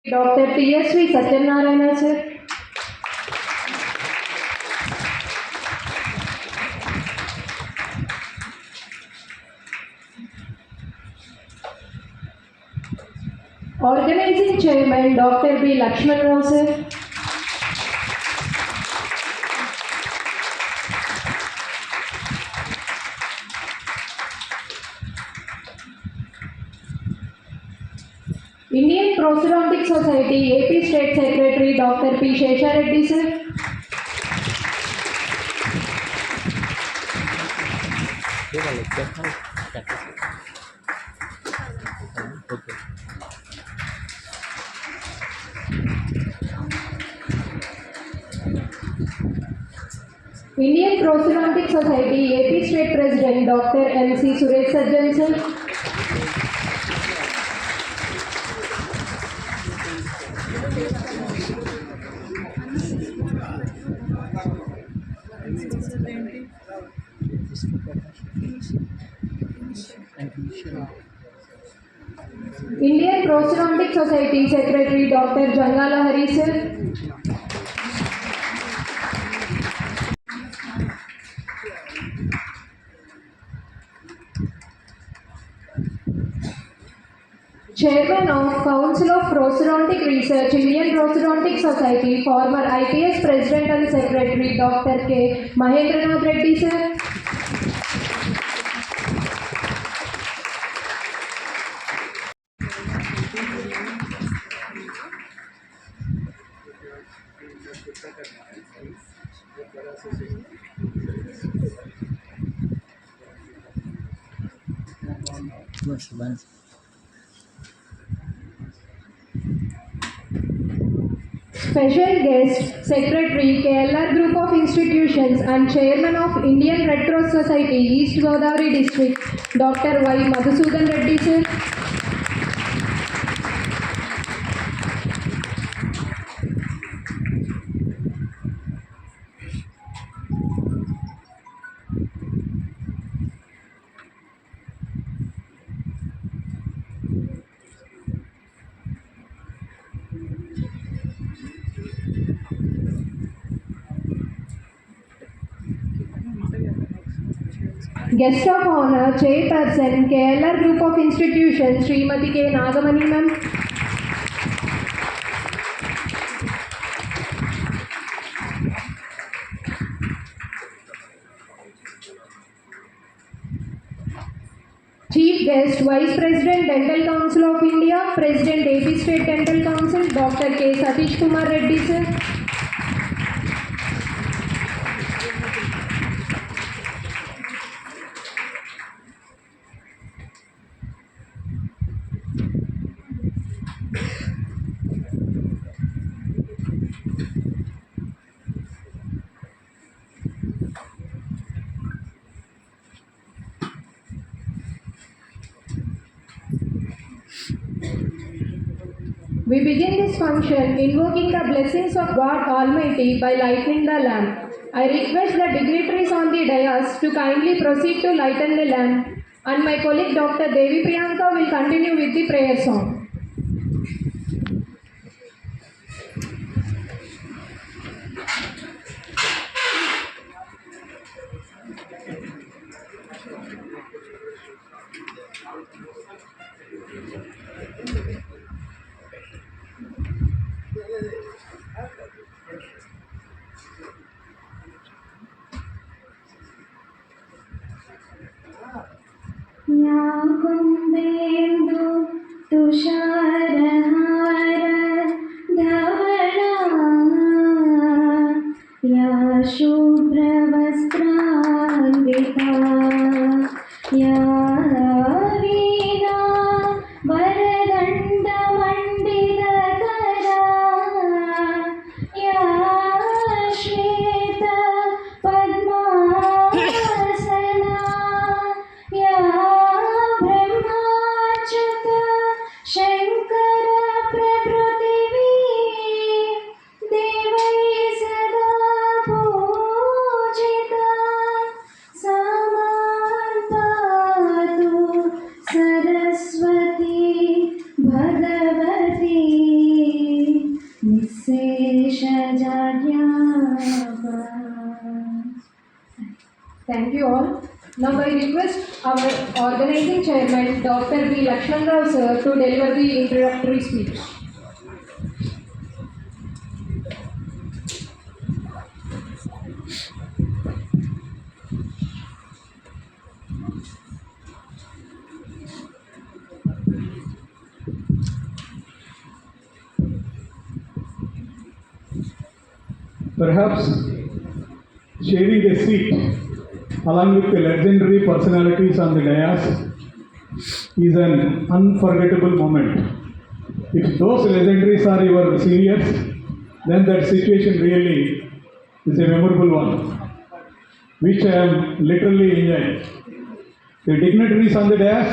Dr. TSV Satyanarayana sir. Organizing Chairman Dr. B. Lakshman Rao sir. Indian Prosthodontics Society AP State Secretary Dr. P. Shesha Reddy sir. Indian Prosthodontics Society AP State President Dr. M.C. Suresh Sajjan sir. Indian Prosthodontics Society Secretary Dr. Jangala Hari sir. Chairman of Council of Prosthodontic Research, Indian Prosthodontic Society, former IPS President and Secretary Dr. K. Mahendranath Reddy sir. Special guest, Secretary, KLR Group of Institutions and Chairman of Indian Red Cross Society, East Godavari District, Dr. Y. Madhusudan Reddy sir. Guest of Honor, Chairperson, KLR Group of Institutions, Srimati K. Nagamani ma'am. Chief Guest, Vice President, Dental Council of India, President, AP State Dental Council, Dr. K. Satish Kumar Reddy sir. We begin this function invoking the blessings of God Almighty by lighting the lamp. I request the dignitaries on the dais to kindly proceed to lighten the lamp, and my colleague Dr. Devi Priyanka will continue with the prayer song. Yagundendu तुषारहारधवल Thank you all. Now I request our organizing chairman, Dr. B. Lakshman Rao sir, to deliver the introductory speech. Perhaps sharing a seat along with the legendary personalities on the dais is an unforgettable moment. If those legendaries are your seniors, then that situation really is a memorable one, which I am literally enjoying. The dignitaries on the dais,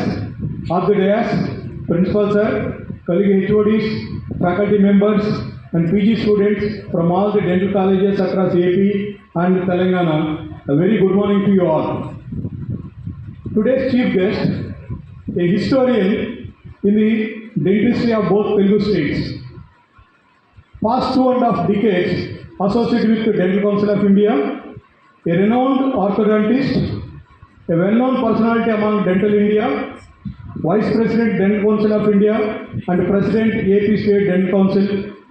principal sir, colleague HODs, faculty members, and PG students from all the dental colleges across AP and Telangana, a very good morning to you all. Today's chief guest, a historian in the dentistry of both Telugu states. Past 2.5 decades associated with the Dental Council of India, a renowned orthodontist, a well-known personality among Dental India, Vice President Dental Council of India and President AP State Dental Council,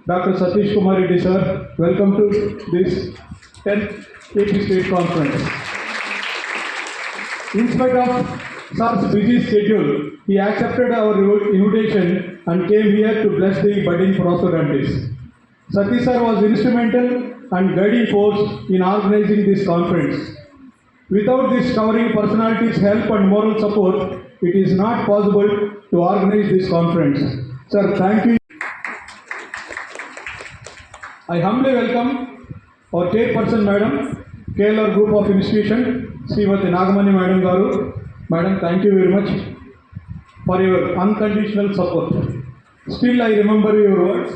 Dr. Satish Kumar Reddy sir. Welcome to this 10th AP State Conference. In spite of sir's busy schedule, he accepted our invitation and came here to bless the budding prosthodontists. Satish sir was instrumental and guiding force in organizing this conference. Without this towering personality's help and moral support, it is not possible to organize this conference. Sir, thank you. I humbly welcome our chairperson, Madam, KLR Group of Institution, Srimati Nagamani Madam Garu. Madam, thank you very much for your unconditional support. Still, I remember your words.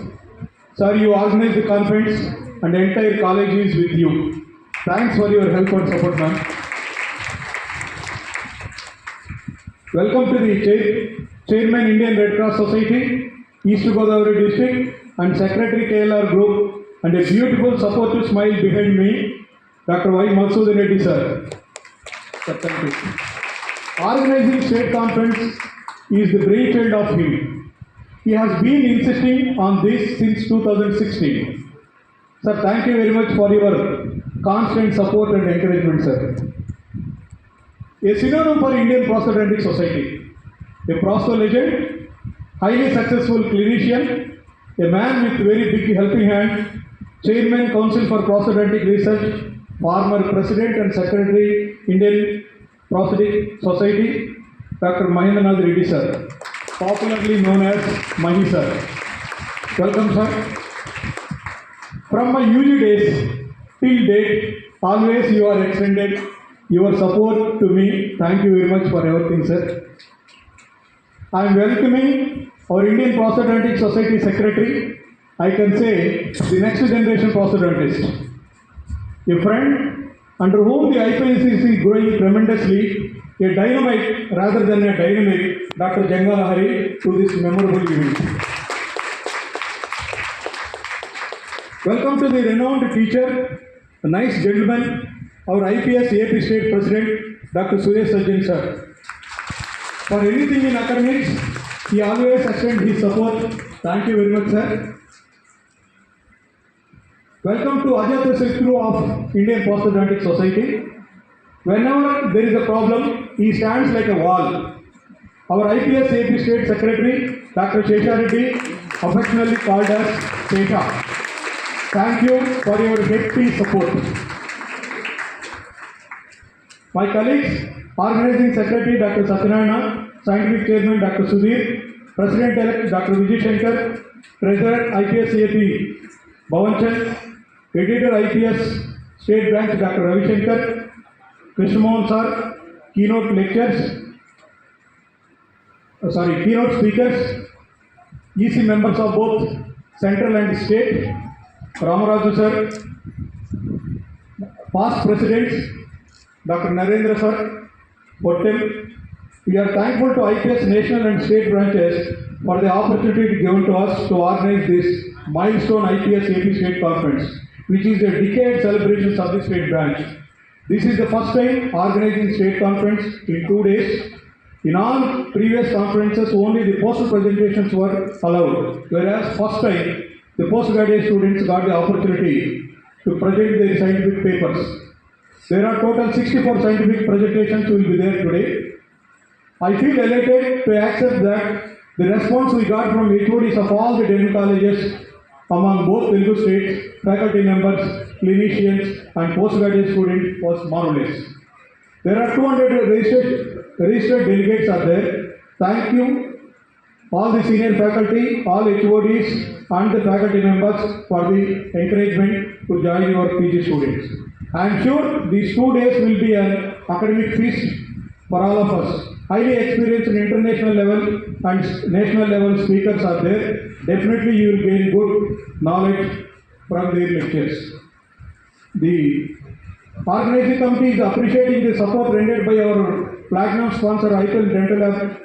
Sir, you organized the conference and the entire college is with you. Thanks for your help and support, ma'am. Welcome to the Chairman Indian Red Cross Society, East Godavari District, and Secretary KLR Group, and a beautiful supportive smile behind me, Dr. Y. Masood Reddy sir. Sir, thank you. Organizing state conference is the brainchild of him. He has been insisting on this since 2016. Sir, thank you very much for your constant support and encouragement, sir. A synonym for Indian Prosthodontic Society, a prostho legend, highly successful clinician, a man with very big helping hand, Chairman Council for Prosthodontic Research, former President and Secretary, Indian Prosthodontic Society, Dr. Mahendranath Reddy sir, popularly known as Mahi sir. Welcome sir. From my UG days till date, always you are extended your support to me. Thank you very much for everything, sir. I am welcoming our Indian Prosthodontic Society Secretary, I can say the next generation prosthodontist. A friend under whom the IPS is growing tremendously, a dynamite rather than a dynamic, Dr. Jangala Hari, to this memorable event. Welcome to the renowned teacher, a nice gentleman, our IPS AP State President, Dr. Suresh Sajjan sir. For anything in academics, he always extends his support. Thank you very much, sir. Welcome to Ajat Sekru of Indian Prosthodontic Society. Whenever there is a problem, he stands like a wall. Our IPS AP State Secretary, Dr. Shesha Reddy, affectionately called as Shesha. Thank you for your hefty support. My colleagues, Organizing Secretary Dr. Satyanarayana, Scientific Chairman Dr. Sudhir, President-elect Dr. Vijay Shankar, Treasurer IPS AP Bhavanchand, Editor IPS State Branch Dr. Ravi Shankar, Krishnamohan sir, keynote speakers, EC members of both central and state, Ramaraju sir, past presidents, Dr. Narendra sir, Pottem. We are thankful to IPS national and state branches for the opportunity given to us to organize this milestone IPS AP State Conference, which is a decade celebration of the state branch. This is the first time organizing state conference in 2 days. In all previous conferences, only the poster presentations were allowed, whereas first time the postgraduate students got the opportunity to present their scientific papers. There are total 64 scientific presentations will be there today. I feel elated to accept that the response we got from HODs of all the 10 colleges among both Telugu states, faculty members, clinicians and postgraduate students was marvelous. There are 200 registered delegates are there. Thank you all the senior faculty, all HODs and the faculty members for the encouragement to join your PG students. I am sure these 2 days will be an academic feast for all of us. Highly experienced international level and national level speakers are there. Definitely you will gain good knowledge from their lectures. The organizing committee is appreciating the support rendered by our platinum sponsor IPS Dental Lab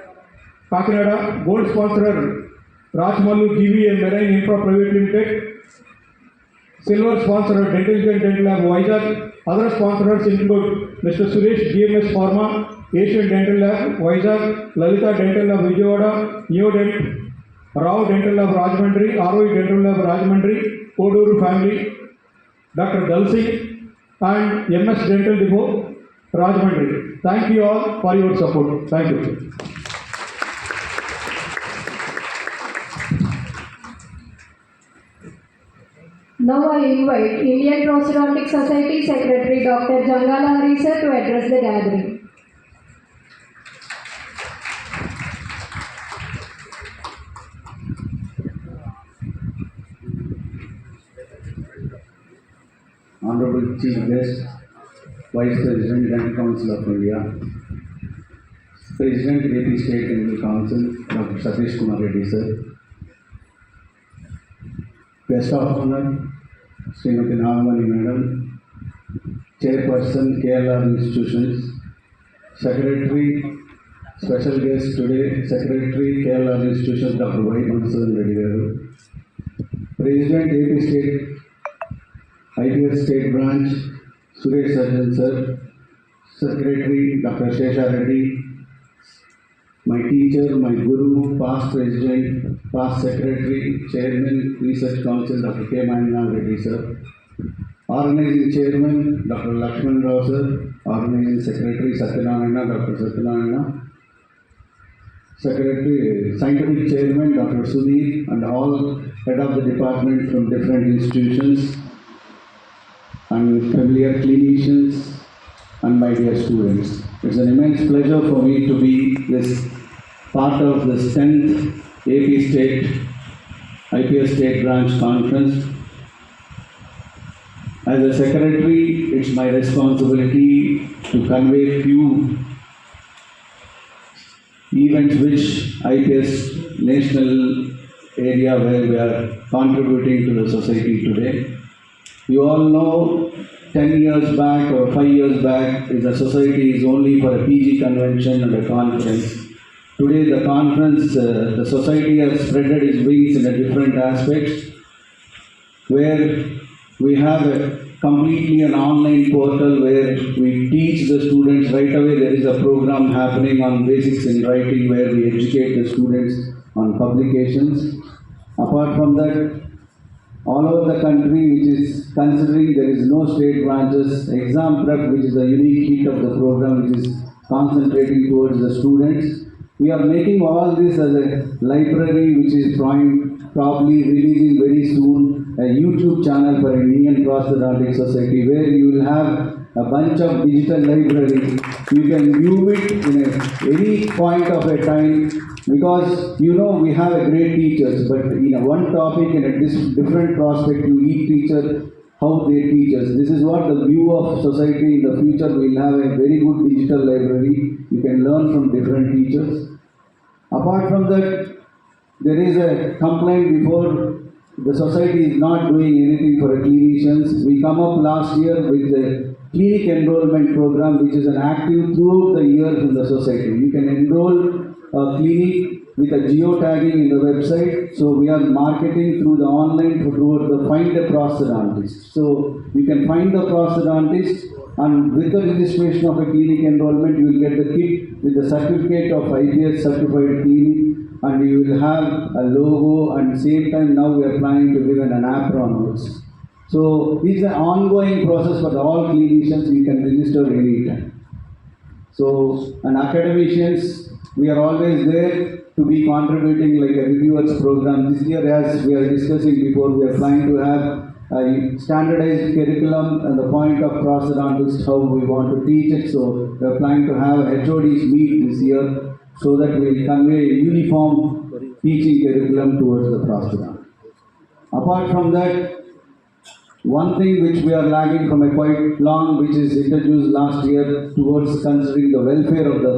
Kakinada, gold sponsor Rajmallu GV and Marine Infra Private Limited, silver sponsor Dental Dental Lab Vizag. Other sponsors include Mr. Suresh GMS Pharma, Asian Dental Lab Vizag, Lalita Dental Lab Vijayawada, Neodent, Rao Dental Lab Rajmandri, ROE Dental Lab Rajmandri, Koduru family, Dr. Dalsing and MS Dental Depot Rajmandri. Thank you all for your support. Thank you. Now I invite Indian Prosthodontics Society Secretary Dr. Jangala Hari sir to address the gathering. Honorable Chief Guest, Vice President and Council of India, President AP State Dental Council, Dr. Satish Kumar Reddy sir, Guest of Honor, Srimati Navamani Madam, Chairperson KLR Institutions, Secretary, Special Guest today, Secretary KLR Institutions, Dr. Y. Madhusudan Reddy garu, President AP State IPS State Branch, Suresh Sarjan sir, Secretary Dr. Shesha Reddy, my teacher, my guru, past president, past secretary, chairman, research council, Dr. K. Manina Reddy sir, organizing chairman, Dr. Lakshman Rao sir, organizing secretary, Satyanarayana, Dr. Satyanarayana, secretary, scientific chairman, Dr. Sudhir, and all head of the department from different institutions, and familiar clinicians, and my dear students. It's an immense pleasure for me to be this part of this 10th AP State, IPS State Branch Conference. As a secretary, it's my responsibility to convey few events which IPS national area where we are contributing to the society today. You all know 10 years back or 5 years back, the society is only for a PG convention and a conference. Today the conference, the society has spreaded its wings in a different aspects, where we have a completely an online portal where we teach the students right away. There is a program happening on basics in writing where we educate the students on publications. Apart from that, all over the country, which is considering there is no state branches, exam prep, which is the unique heat of the program, which is concentrating towards the students. We are making all this as a library, which is probably releasing very soon a YouTube channel for Indian Prosthodontic Society, where you will have a bunch of digital library. You can view it in any point of a time, because you know we have a great teachers, but in a one topic in a different perspective, each teacher how they teach us. This is what the view of society in the future. We will have a very good digital library. You can learn from different teachers. Apart from that, there is a complaint before the society is not doing anything for clinicians. We come up last year with the clinic enrollment program, which is an active throughout the year in the society. You can enroll a clinic with a geotagging in the website. So we are marketing through the online throughout the find a prosthodontist. So you can find the prosthodontist, and with the registration of a clinic enrollment, you will get the kit with the certificate of IPS certified clinic, and you will have a logo, and same time now we are planning to give an apron also. So it's an ongoing process for all clinicians. You can register anytime. So, and academicians, we are always there to be contributing like a reviewers program. This year, as we are discussing before, we are trying to have a standardized curriculum and the point of prosthodontics, how we want to teach it. So, we are planning to have HODs meet this year so that we convey a uniform teaching curriculum towards the prosthodont. Apart from that, one thing which we are lagging from a quite long, which is introduced last year towards considering the welfare of the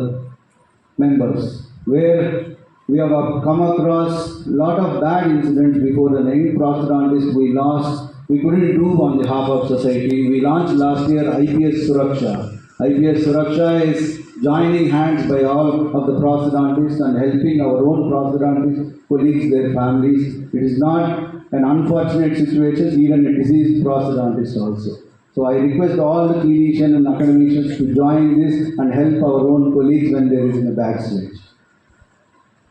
members, where we have come across a lot of bad incidents before. The young prosthodontist we lost, we couldn't do on behalf of society. We launched last year IPS Suraksha. IPS Suraksha is joining hands by all of the prosthodontists and helping our own prosthodontist colleagues, their families. It is not an unfortunate situation, even a diseased prosthodontist also. So I request all the clinicians and academicians to join this and help our own colleagues when there is a backslide.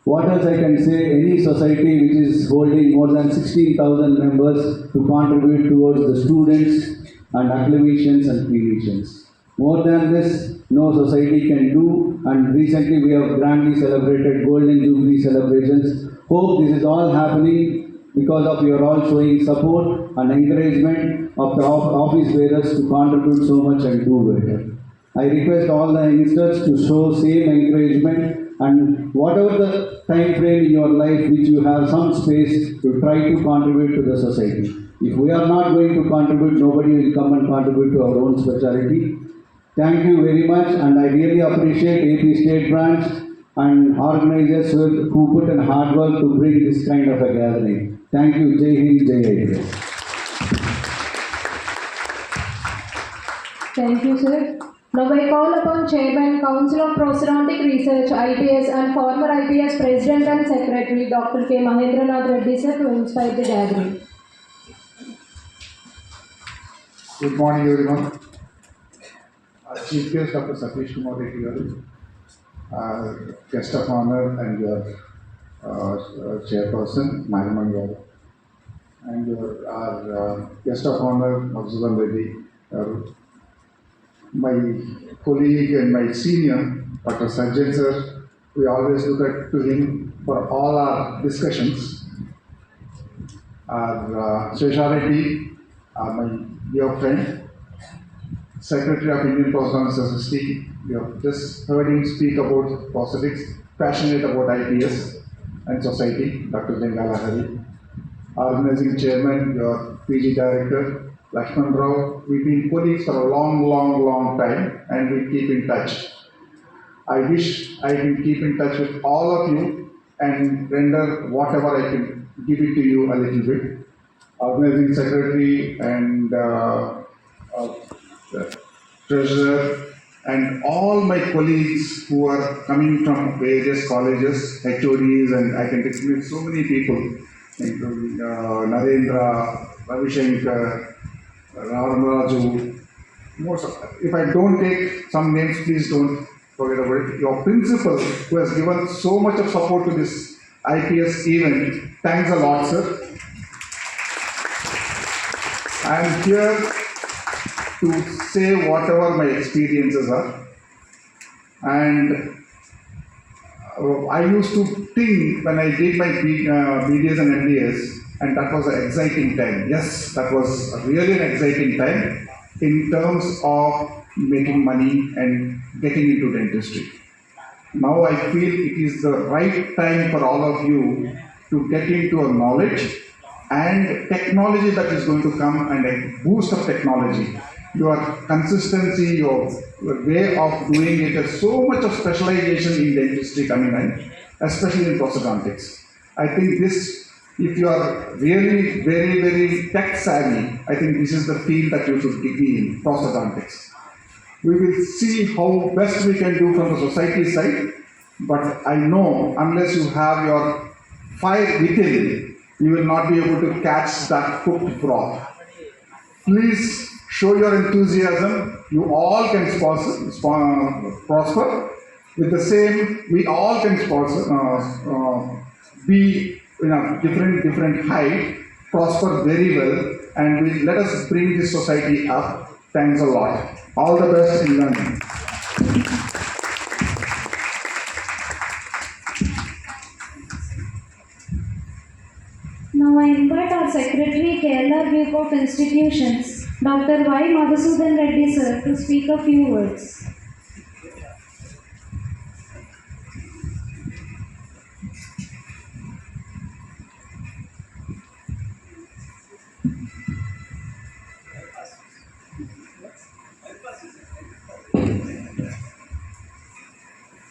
What else I can say? Any society which is holding more than 16,000 members to contribute towards the students and academicians and clinicians. More than this, no society can do, and recently we have grandly celebrated Golden Jubilee celebrations. Hope this is all happening because of your all showing support and encouragement of the office bearers to contribute so much and do better. I request all the youngsters to show same encouragement, and whatever the time frame in your life which you have some space to try to contribute to the society. If we are not going to contribute, nobody will come and contribute to our own specialty. Thank you very much, and I really appreciate AP State Branch and organizers who put in hard work to bring this kind of a gathering. Thank you. Jai Hind, Jai IPS. Thank you, sir. Now I call upon Chairman, Council of Prosthodontic Research, IPS, and former IPS President and Secretary, Dr. K. Mahendranath Reddy, sir, to inspire the gathering. Good morning, everyone. Chief Guest Dr. Satish Kumar Reddy here, guest of honor and your chairperson, Nagaman Garu, and our guest of honor, Madhusudan Reddy, my colleague and my senior, Dr. Sajjan sir. We always look up to him for all our discussions. Our Shesha Reddy, my dear friend, Secretary of Indian Prosthodontic Society. We have just heard him speak about prosthetics, passionate about IPS and society, Dr. Jengala Hari. Organizing Chairman, your PG Director, Lakshman Rao. We've been colleagues for a long time, and we keep in touch. I wish I can keep in touch with all of you and render whatever I can give it to you a little bit. Organizing Secretary and Treasurer and all my colleagues who are coming from various colleges, HODs, and I can recommend so many people, including Narendra, Ravishankar, Ramaraju. If I don't take some names, please don't forget about it. Your principal, who has given so much of support to this IPS event, thanks a lot, sir. I am here to say whatever my experiences are. And I used to think when I did my BDS and MDS, and that was an exciting time. Yes, that was really an exciting time in terms of making money and getting into dentistry. Now I feel it is the right time for all of you to get into a knowledge and technology that is going to come, and a boost of technology. Your consistency, your way of doing it, has so much of specialization in dentistry coming in, especially in prosthodontics. I think this, if you are really very tech savvy, I think this is the field that you should be in, prosthodontics. We will see how best we can do from the society side, but I know unless you have your fire within, you will not be able to catch that cooked broth. Please show your enthusiasm. You all can prosper. With the same, we all can be in a different height, prosper very well, and let us bring this society up. Thanks a lot. All the best in learning. Now I invite our Secretary, Kerala Group of Institutions, Dr. Y. Madhusudan Reddy sir, to speak a few words.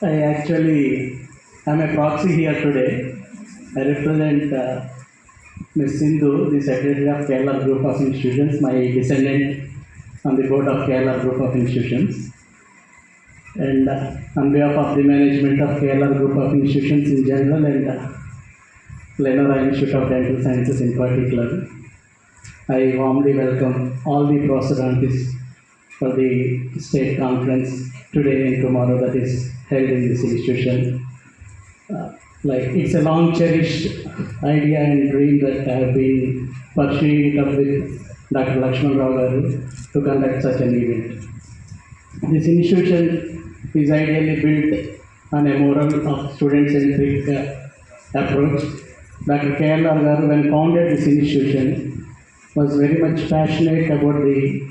I actually am a proxy here today. I represent Ms. Sindhu, the Secretary of Kerala Group of Institutions, my descendant on the board of Kerala Group of Institutions. And on behalf of the management of Kerala Group of Institutions in general and Lenora Institute of Dental Sciences in particular, I warmly welcome all the prosthodontists for the state conference today and tomorrow that is held in this institution. It's a long cherished idea and dream that I have been pursuing it up with Dr. Lakshman Rao Garu to conduct such an event. This institution is ideally built on a model of student-centric approach. Dr. K.L.R. Garu, when founded this institution, was very much passionate about the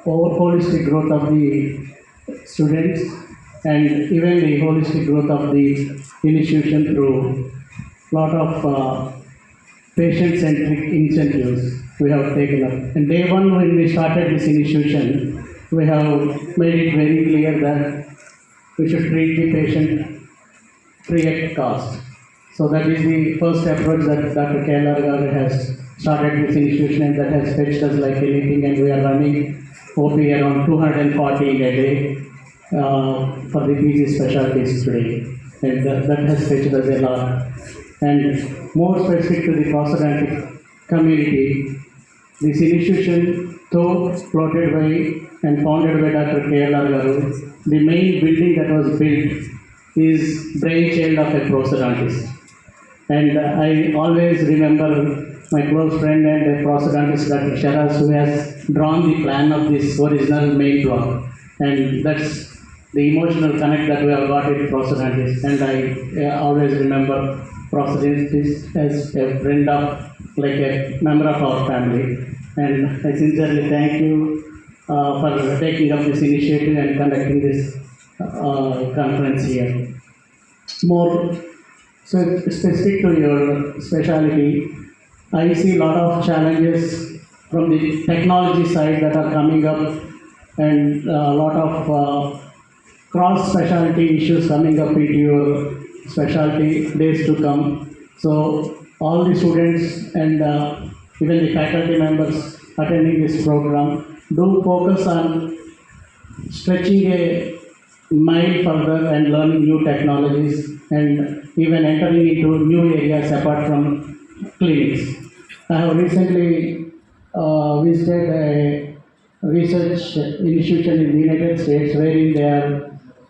holistic growth of the students and even the holistic growth of the institution through a lot of patient-centric incentives we have taken up. And day one when we started this institution, we have made it very clear that we should treat the patient free at cost. So that is the first approach that Dr. K.L.R. Garu has started this institution, and that has fetched us like anything, and we are running OP around 240 in a day for the PG specialties today. And that has fetched us a lot. And more specific to the prosthodontic community, this institution, though floated by and founded by Dr. K.L.R. Garu, the main building that was built is brainchild of a prosthodontist. And I always remember my close friend and a prosthodontist, Dr. Sharaz, who has drawn the plan of this original main block. And that's the emotional connect that we have got with prosthodontists. And I always remember prosthodontists as a friend of, like a member of our family. And I sincerely thank you for taking up this initiative and conducting this conference here. More so specific to your specialty, I see a lot of challenges from the technology side that are coming up, and a lot of cross-specialty issues coming up into your specialty days to come. So all the students and even the faculty members attending this program do focus on stretching a mile further and learning new technologies and even entering into new areas apart from clinics. I have recently visited a research institution in the United States wherein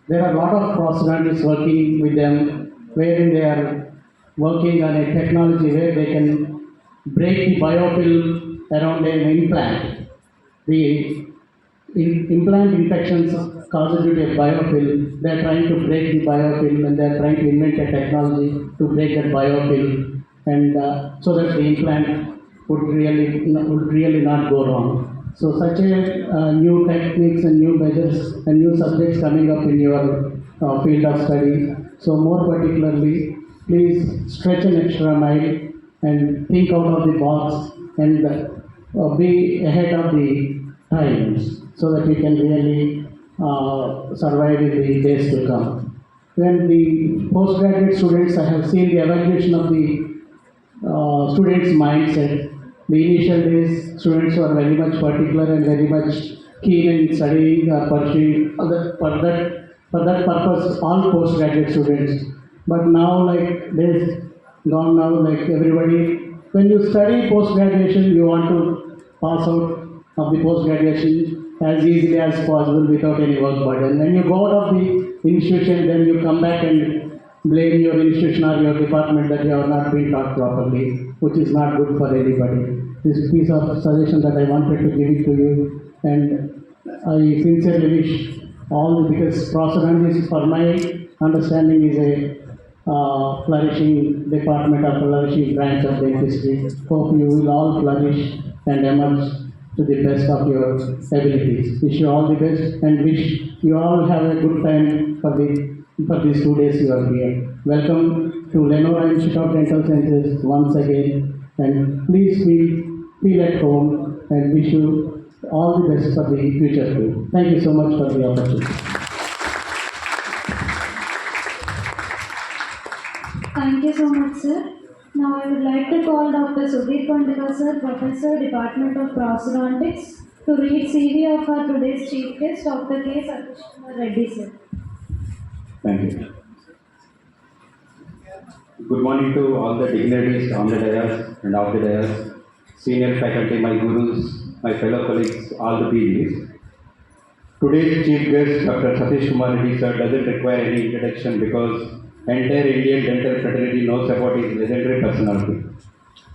there are a lot of prosthodontists working with them, wherein they are working on a technology where they can break the biofilm around an implant. The implant infections caused due to a biofilm. They are trying to break the biofilm, and they are trying to invent a technology to break that biofilm, and so that the implant would really not go wrong. So such a new techniques and new measures and new subjects coming up in your field of study. So more particularly, please stretch an extra mile and think out of the box and be ahead of the times so that you can really survive in the days to come. When the postgraduate students, I have seen the evaluation of the students' mindset. The initial days, students were very much particular and very much keen in studying or pursuing for that purpose, all postgraduate students. But now, like days gone now, like everybody when you study post-graduation, you want to pass out of the post-graduation as easily as possible without any work burden. When you go out of the institution, then you come back and blame your institution or your department that you have not been taught properly, which is not good for anybody. This piece of suggestion that I wanted to give it to you, and I sincerely wish all, because prosthodontics, for my understanding, is a flourishing department or flourishing branch of dentistry. Hope you will all flourish and emerge to the best of your abilities. Wish you all the best and wish you all have a good time for these 2 days you are here. Welcome to Lenora Institute of Dental Sciences once again, and please feel at home, and wish you all the best for the future too. Thank you so much for the opportunity. Thank you so much, sir. Now I would like to call Dr. Sudhir Pandita, sir, Professor, Department of Prosthodontics, to read CV of our today's chief guest, Dr. K. Satish Kumar Reddy, sir. Thank you. Good morning to all the dignitaries on the dais and off the dais, senior faculty, my gurus, my fellow colleagues, all the PGs. Today's chief guest, Dr. Satish Kumar Reddy, sir, doesn't require any introduction because entire Indian dental fraternity knows about his legendary personality.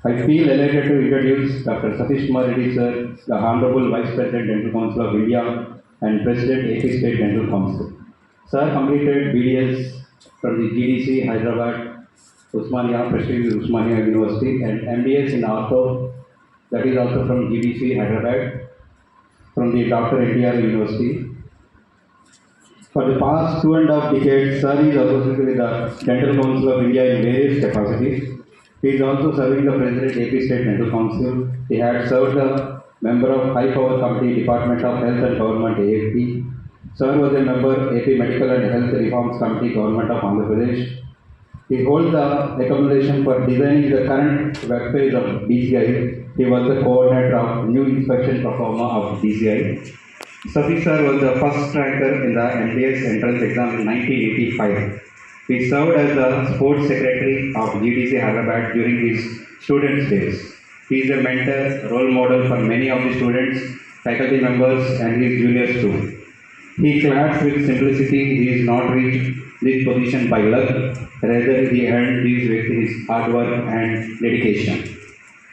I feel elated to introduce Dr. Satish Kumar Reddy, sir, the Honorable Vice President, Dental Council of India and President, AP State Dental Council. Sir completed BDS from the GDC, Hyderabad, Usmania, prestigious Usmania University, and MDS in Ortho, that is also from GDC, Hyderabad, from the Dr. NTR University. For the past 2.5 decades, sir is associated with the Dental Council of India in various capacities. He is also serving the President, AP State Dental Council. He had served the member of High Power Committee, Department of Health and Government, AFP. Sir was a member, AP Medical and Health Reforms Committee, Government of Andhra Pradesh. He holds the accommodation for designing the current web page of DCI. He was the coordinator of new inspection performer of DCI. Satish sir was the first ranker in the MDS entrance exam in 1985. He served as the sports secretary of GDC Hyderabad during his students' days. He is a mentor, role model for many of the students, faculty members, and his juniors too. He clads with simplicity. He is not reached this position by luck, rather he earned this with his hard work and dedication.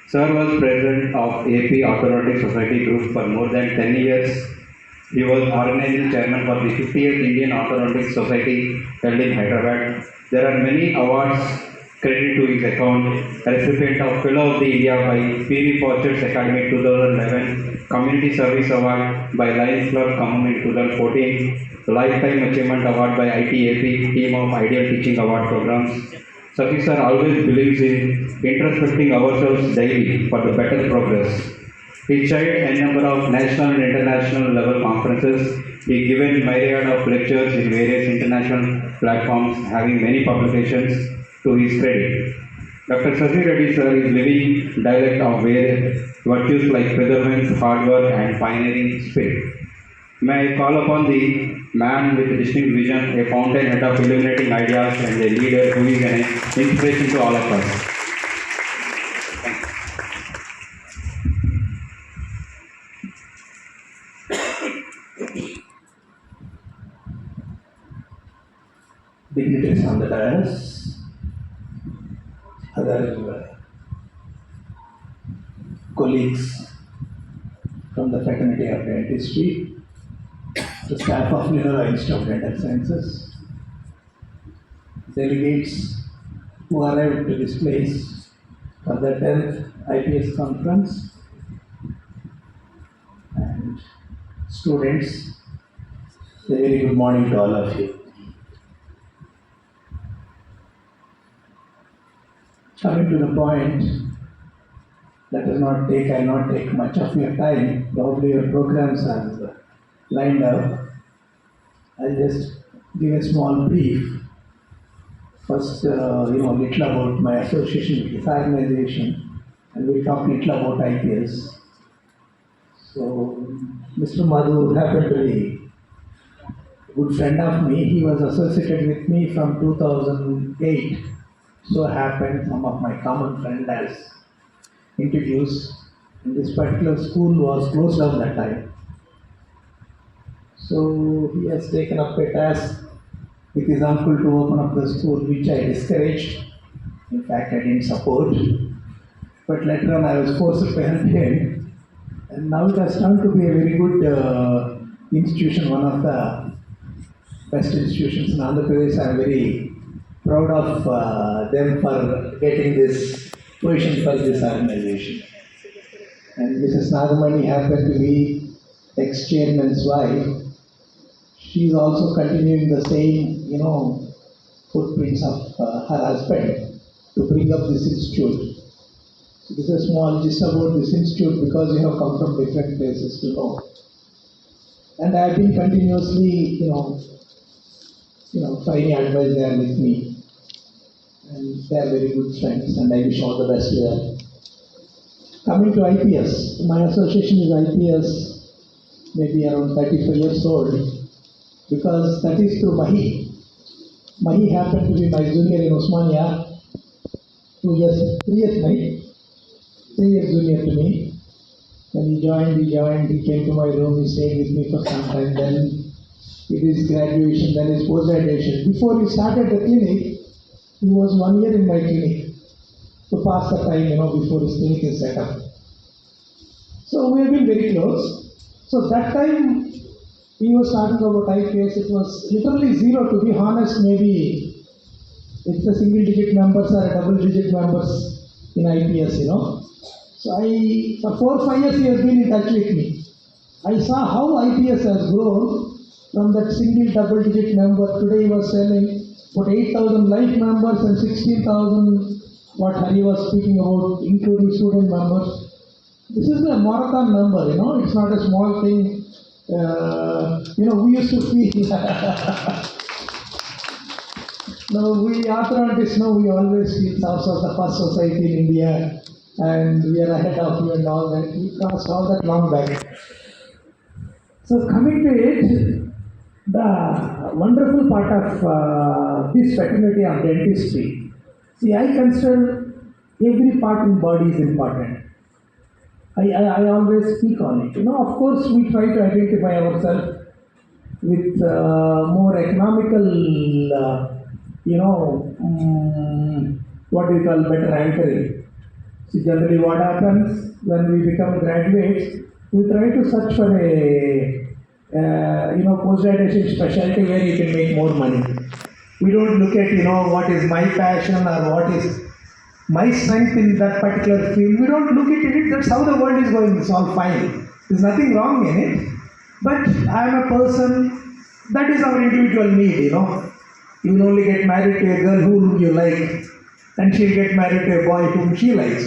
Sir was president of AP Orthodontic Society Group for more than 10 years. He was organizing chairman for the 50th Indian Orthodontic Society held in Hyderabad. There are many awards credited to his account. Recipient of Fellow of the India by P.V. Fortune's Academy 2011, Community Service Award by Lions Club Common in 2014, Lifetime Achievement Award by ITAP, Team of Ideal Teaching Award Programs. Satish sir always believes in introspecting ourselves daily for the better progress. He chaired a number of national and international level conferences. He given myriad of lectures in various international platforms, having many publications to his credit. Dr. Satish Reddy sir is living dialect of virtues like perseverance, hard work, and pioneering spirit. May I call upon the man with distinct vision, a fountainhead of illuminating ideas, and a leader who is an inspiration to all of us. Dignitaries on the dais, other colleagues from the fraternity of dentistry, the staff of Lenora Institute of Dental Sciences, delegates who arrived to this place for the 10th IPS conference, and students, a very good morning to all of you. Coming to the point, I'll not take much of your time. Probably your programs are lined up. I'll just give a small brief. First, little about my association with this organization, and we'll talk little about IPS. So, Mr. Madhu happened to be a good friend of me. He was associated with me from 2008. So happened some of my common friends as introduced. And this particular school was closed down that time. So he has taken up a task with his uncle to open up the school, which I discouraged. In fact, I didn't support. But later on, I was forced to help him. And now it has turned to be a very good institution, one of the best institutions in Andhra Pradesh. I am very proud of them for getting this position for this organization. And Mrs. Nagamani happened to be ex-chairman's wife. She is also continuing the same, footprints of her husband to bring up this institute. So this is a small gist about this institute because you have come from different places to know. And I have been continuously, finding advice there with me. And they are very good friends, and I wish all the best to them. Coming to IPS, my association is IPS, maybe around 35 years old, because that is through Mahi. Mahi happened to be my junior in Osmania, 3 years junior to me. When he joined, he came to my room, he stayed with me for some time, then it is graduation, then his post-graduation. Before he started the clinic, he was 1 year in my clinic to pass the time, before his clinic is set up. So we have been very close. So that time, he was talking about IPS, it was literally zero, to be honest, maybe it's a single digit numbers or a double digit numbers in IPS, So for 4 or 5 years he has been in touch with me. I saw how IPS has grown from that single double digit number. Today he was selling about 8,000 life members and 16,000 what Hari was speaking about, including student members. This is a marathon number, it's not a small thing. We used to feel, we orthodontists, we always feel ourselves was the first society in India and we are ahead of you and all that. We crossed all that long back. So coming to it, the wonderful part of this fraternity of dentistry, see, I consider every part in body is important. I always speak on it. Of course, we try to identify ourselves with more economical, what we call better anchoring. So generally what happens when we become graduates, we try to search for a, post-graduation specialty where you can make more money. We don't look at, what is my passion or what is my strength in that particular field. We don't look at it, that's how the world is going, it's all fine. There's nothing wrong in it. But I am a person, that is our individual need, You will only get married to a girl whom you like, and she'll get married to a boy whom she likes.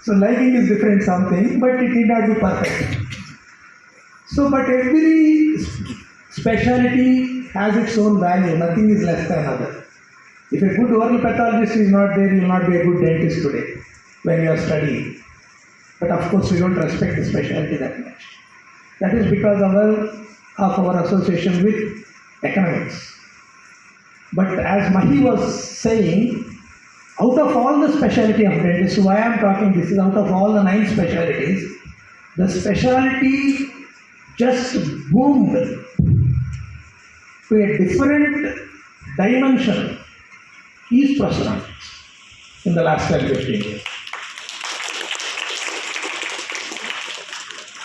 So liking is different something, but it need not be perfect. So, but every specialty has its own value, nothing is less than other. If a good oral pathologist is not there, you will not be a good dentist today when you are studying. But of course, we don't respect the specialty that much. That is because of our association with economics. But as Mahi was saying, out of all the specialty of dentistry, why I am talking this is out of all the 9 specialties, the specialty just boomed to a different dimension is prosthodontics in the last 10-15 years.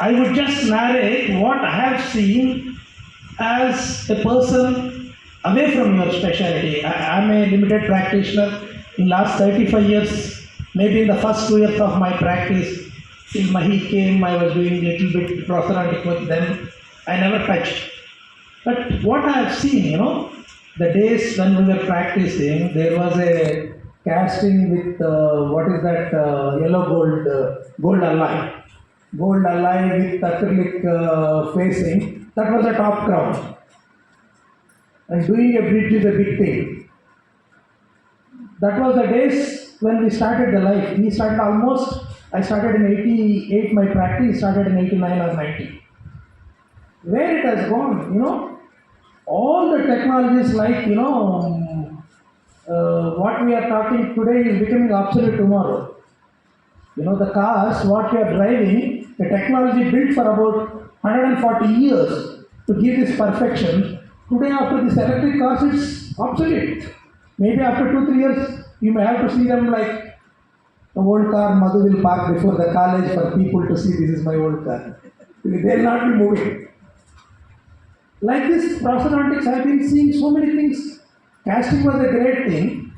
I would just narrate what I have seen as a person away from your specialty. I am a limited practitioner. In last 35 years, maybe in the first 2 years of my practice, till Mahi came, I was doing a little bit prosthodontic with them. I never touched. But what I have seen, the days when we were practicing, there was a casting with, yellow gold alloy. Gold alloy with acrylic facing. That was a top crown. And doing a bridge is a big thing. That was the days when we started the life. I started in 88, my practice started in 89 or 90. Where it has gone, all the technologies like, what we are talking today is becoming obsolete tomorrow. You know, the cars, what you are driving, the technology built for about 140 years to give this perfection. Today, after this electric cars, it's obsolete. Maybe after 2-3 years, you may have to see them like the old car Madhu will park before the college for people to see this is my old car. They will not be moving. Like this, prosthodontics, I have been seeing so many things. Casting was a great thing.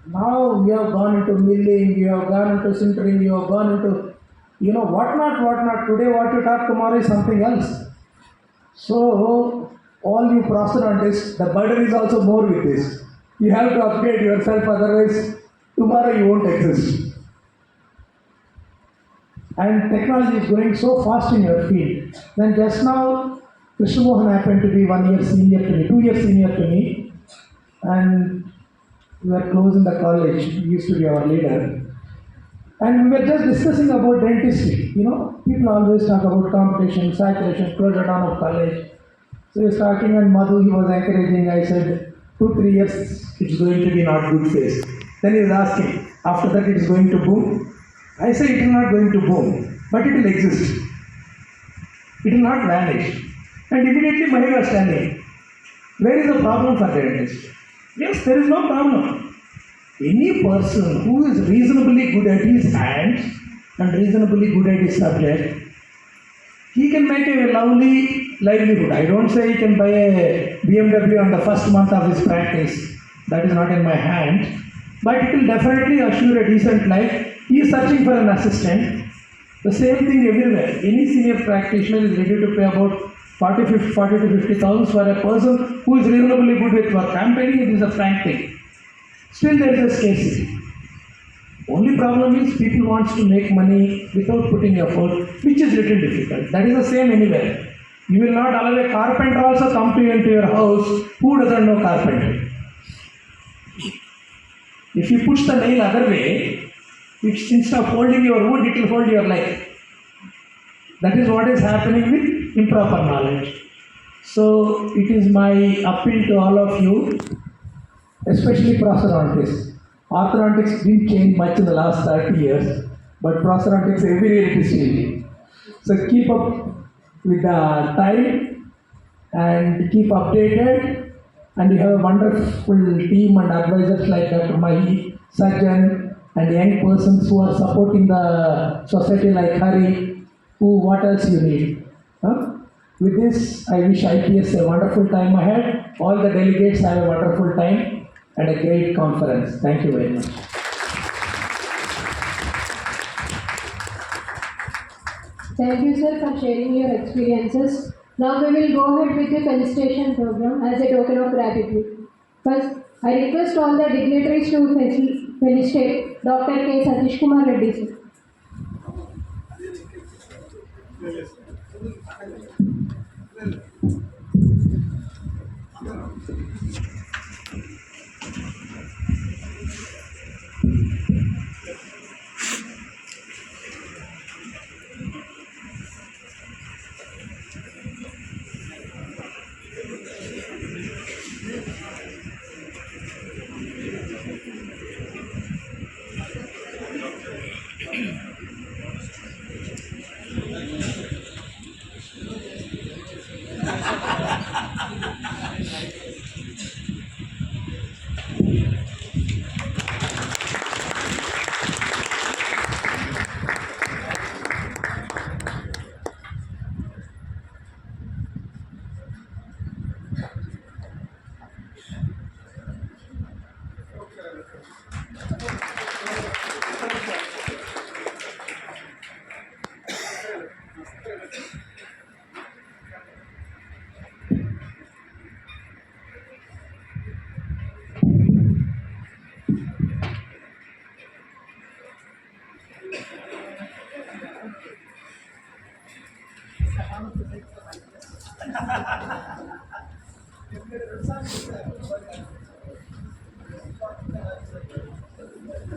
Now we have gone into milling, you have gone into sintering, you have gone into, whatnot. Today what you talk, tomorrow is something else. So, all you prosthodontists, the burden is also more with this. You have to upgrade yourself, otherwise tomorrow you won't exist. And technology is going so fast in your field. Then just now, Krishna Mohan happened to be 1 year senior to me, 2 years senior to me, and we were close in the college. He used to be our leader. And we were just discussing about dentistry. You know, people always talk about competition, saturation, closure down of college. So he was talking, and Madhu, he was encouraging. I said, 2-3 years, it's going to be not good phase. Then he was asking, after that it's going to boom? I say it is not going to boom, but it will exist. It will not vanish. And immediately Mahi was telling, where is the problem for dentists? Yes, there is no problem. Any person who is reasonably good at his hands and reasonably good at his subject, he can make a lovely livelihood. I don't say he can buy a BMW on the first month of his practice. That is not in my hand. But it will definitely assure a decent life. He is searching for an assistant. The same thing everywhere. Any senior practitioner is ready to pay about 40 to 50,000 for a person who is reasonably good with work. I am telling you, this is a frank thing. Still there is a scarcity. Only problem is people wants to make money without putting effort, which is little difficult. That is the same anywhere. You will not allow a carpenter also come to you into your house who doesn't know carpentry. If you push the nail other way, which instead of holding your wood, it will hold your life. That is what is happening with improper knowledge. So it is my appeal to all of you, especially prosthodontics. Orthodontics didn't change much in the last 30 years, but prosthodontics every year it is changing. So keep up with the time and keep updated. And you have a wonderful team and advisors like Dr. Mahi, surgeon, and young persons who are supporting the society like Hari. What else you need? Huh? With this, I wish IPS a wonderful time ahead. All the delegates have a wonderful time and a great conference. Thank you very much. Thank you, sir, for sharing your experiences. Now we will go ahead with the felicitation program as a token of gratitude. First, I request all the dignitaries to felicitate Dr. K. Satish Kumar Reddy, sir.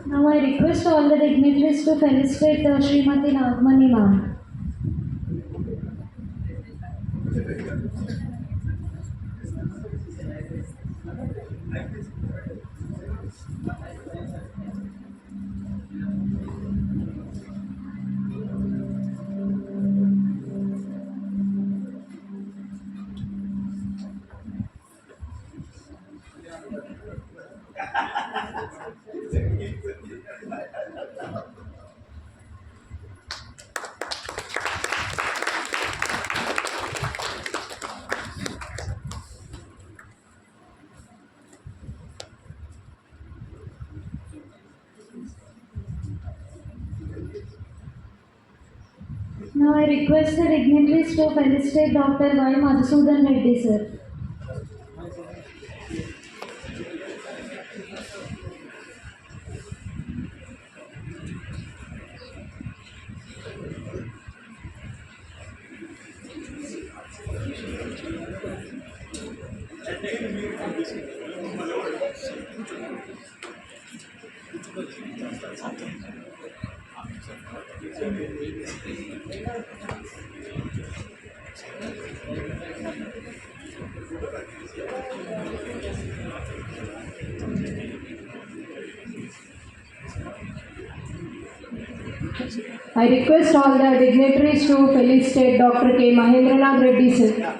Now I request all the dignitaries to felicitate Srimati Nagmani ma'am. Now I request the dignitaries to felicitate Dr. Y. Madhusudan Reddy, sir. I request all the dignitaries to felicitate Dr. K. Mahendranath Reddy, sir.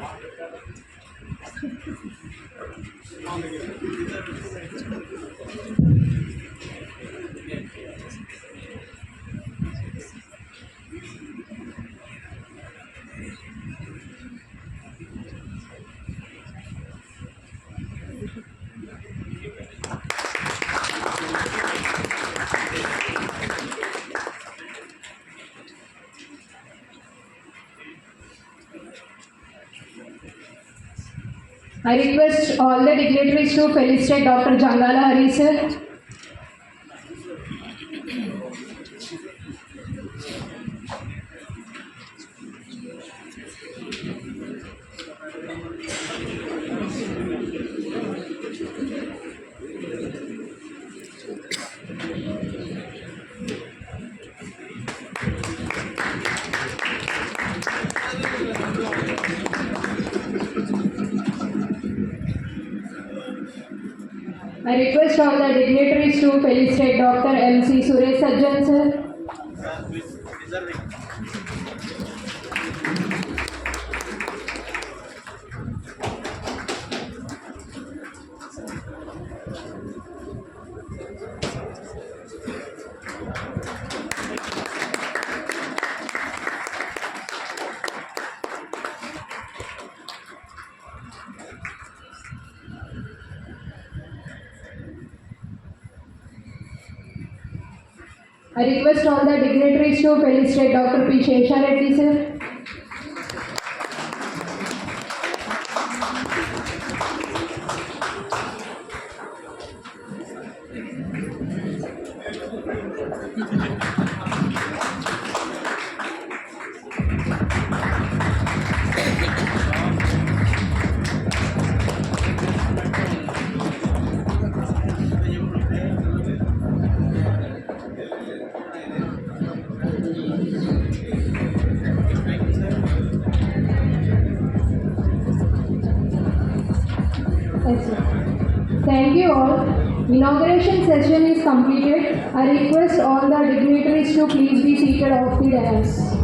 I request all the dignitaries to felicitate Dr. Jangala Hari, sir. I request all the dignitaries to felicitate Dr. M.C. Suresh Sajjan, sir. I request all the dignitaries to felicitate Dr. P. Shesha Reddy, sir. Yes, sir. Thank you all. Inauguration session is completed. I request all the dignitaries to please be seated off the dais.